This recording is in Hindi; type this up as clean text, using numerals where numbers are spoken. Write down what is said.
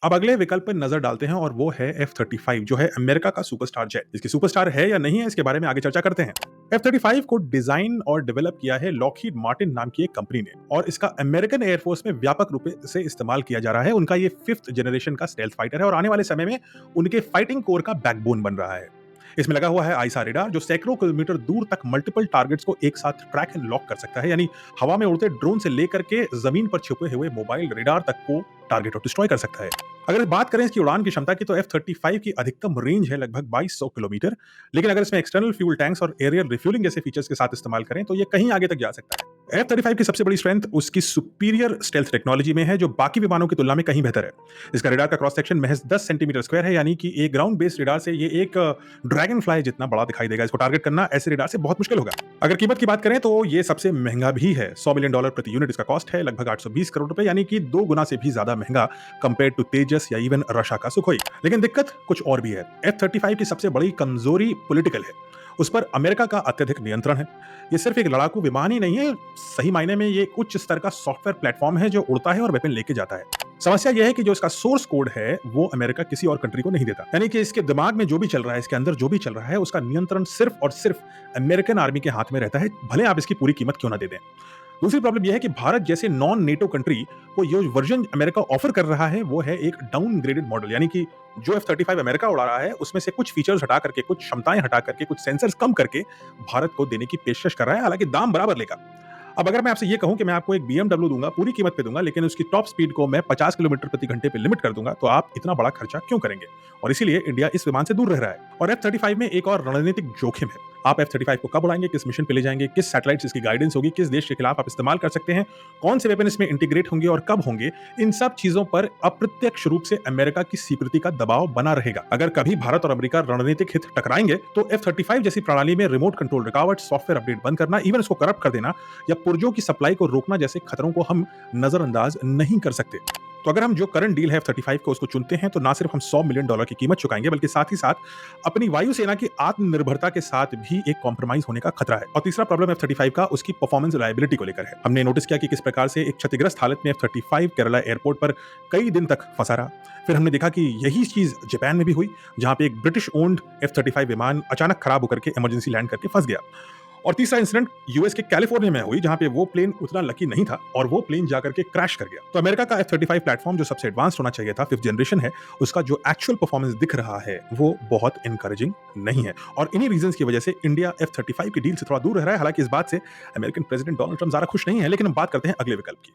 अब अगले विकल्प पर नजर डालते हैं और वो है F-35 जो है अमेरिका का सुपरस्टार जेट। इसकी सुपरस्टार है या नहीं है इसके बारे में आगे चर्चा करते हैं। F-35 को डिजाइन और डेवलप किया है लॉकहीड मार्टिन नाम की एक कंपनी ने और इसका अमेरिकन एयरफोर्स में व्यापक रूप से इस्तेमाल किया जा रहा है। उनका ये 5th जनरेशन का स्टेल्थ फाइटर है और आने वाले समय में उनके फाइटिंग कोर का बैकबोन बन रहा है। इसमें लगा हुआ है आईसा रेडार जो सैकड़ों किलोमीटर दूर तक मल्टीपल टारगेट्स को एक साथ ट्रैक एंड लॉक कर सकता है, यानी हवा में उड़ते ड्रोन से लेकर के जमीन पर छुपे हुए मोबाइल रेडार तक को टारगेट और डिस्ट्रॉय कर सकता है। अगर बात करें इसकी उड़ान की क्षमता की तो F-35 की अधिकतम रेंज है लगभग 2200 किलोमीटर, लेकिन अगर इसमें एक्सटर्नल फ्यूल टैंक्स और एरियल रिफ्यूलिंग जैसे फीचर्स के साथ इस्तेमाल करें तो ये कहीं आगे तक जा सकता है। F-35 की सबसे बड़ी स्ट्रेंथ उसकी सुपीरियर स्टेल्थ टेक्नोलॉजी में है जो बाकी विमानों की तुलना में कहीं बेहतर है। इसका रेडार का क्रॉस सेक्शन महज 10 सेंटीमीटर स्क्वायर है, यानी कि एक ग्राउंड बेस्ड रेडार से ये एक ड्रैगन फ्लाई जितना बड़ा दिखाई देगा। इसको टारगेट करना ऐसे रेडार से बहुत मुश्किल होगा। अगर कीमत की बात करें तो ये सबसे महंगा भी है। $100 मिलियन प्रति यूनिट इसका कॉस्ट है, लगभग 820 करोड़ रुपए, यानी कि 2 गुना से भी ज्यादा महंगा कंपेयर टू तेजस या इवन रशा का सुखोई। लेकिन दिक्कत कुछ और भी है। F-35 की सबसे बड़ी कमजोरी पॉलिटिकल है। उस पर अमेरिका का अत्यधिक नियंत्रण है। ये सिर्फ एक लड़ाकू विमान ही नहीं है, सही मायने में ये एक उच्च स्तर का सॉफ्टवेयर प्लेटफॉर्म है जो उड़ता है और वेपन लेके जाता है। समस्या यह है कि जो इसका सोर्स कोड है वो अमेरिका किसी और कंट्री को नहीं देता, यानी कि इसके दिमाग में जो भी चल रहा है, इसके अंदर जो भी चल रहा है, उसका नियंत्रण सिर्फ और सिर्फ अमेरिकन आर्मी के हाथ में रहता है, भले आप इसकी पूरी कीमत क्यों ना दे दें। दूसरी प्रॉब्लम यह है कि भारत जैसे नॉन नेटो कंट्री को जो वर्जन अमेरिका ऑफर कर रहा है वो है एक डाउनग्रेडेड मॉडल, यानी कि जो F-35 अमेरिका उड़ा रहा है उसमें से कुछ फीचर्स हटा करके, कुछ क्षमताएं हटा करके, कुछ सेंसर्स कम करके भारत को देने की पेशकश कर रहा है, हालांकि दाम बराबर लेगा। अब अगर मैं आपसे ये कहूं कि मैं आपको एक BMW दूंगा, पूरी कीमत पे दूंगा, लेकिन उसकी टॉप स्पीड को मैं 50 किलोमीटर प्रति घंटे पे लिमिट कर दूंगा, तो आप इतना बड़ा खर्चा क्यों करेंगे? और इसीलिए इंडिया इस विमान से दूर रह रहा है। और F-35 में एक और रणनीतिक जोखिम है। आप F-35 को कब उड़ाएंगे, किस मिशन पे ले जाएंगे, किस सैटेलाइट से इसकी गाइडेंस होगी, किस देश के खिलाफ आप इस्तेमाल कर सकते हैं, कौन से वेपन इसमें इंटीग्रेट होंगे और कब होंगे, इन सब चीजों पर अप्रत्यक्ष रूप से अमेरिका की सिक्योरिटी का दबाव बना रहेगा। अगर कभी भारत और अमेरिका रणनीतिक हित टकराएंगे तो F-35 जैसी प्रणाली में रिमोट कंट्रोल रुकावट, सॉफ्टवेयर अपडेट बंद करना, इवन इसको करप्ट कर देना या पुर्जों की सप्लाई को रोकना जैसे खतरों को हम नजरअंदाज नहीं कर सकते। तो अगर हम जो करंट डील है F-35 को उसको चुनते हैं तो ना सिर्फ हम $100 मिलियन की कीमत चुकाएंगे, बल्कि साथ ही साथ अपनी वायुसेना की आत्मनिर्भरता के साथ भी एक कॉम्प्रोमाइज होने का खतरा है। और तीसरा प्रॉब्लम F-35 का उसकी परफॉर्मेंस रिलायबिलिटी को लेकर है। हमने नोटिस किया कि किस प्रकार से एक क्षतिग्रस्त हालत में F-35 केरला एयरपोर्ट पर कई दिन तक फंसा रहा। फिर हमने देखा कि यही चीज जापान में भी हुई, जहां पे एक ब्रिटिश ओन्ड F-35 विमान अचानक खराब होकर के इमरजेंसी लैंड करके फंस गया। और तीसरा इंसिडेंट यूएस के कैलिफोर्निया में हुई, जहां पे वो प्लेन उतना लकी नहीं था और वो प्लेन जाकर के क्रैश कर गया। तो अमेरिका का F-35 प्लेटफॉर्म जो सबसे एडवांस होना चाहिए था, 5th जनरेशन है, उसका जो एक्चुअल परफॉर्मेंस दिख रहा है वो बहुत इनकरेजिंग नहीं है। और इन्हीं रीजंस की वजह से इंडिया F-35 की डील से थोड़ा दूर रह रहा है। हालांकि इस बात से अमेरिकन प्रेसिडेंट डोनाल्ड ट्रंप ज्यादा खुश नहीं है। लेकिन हम बात करते हैं अगले विकल्प की।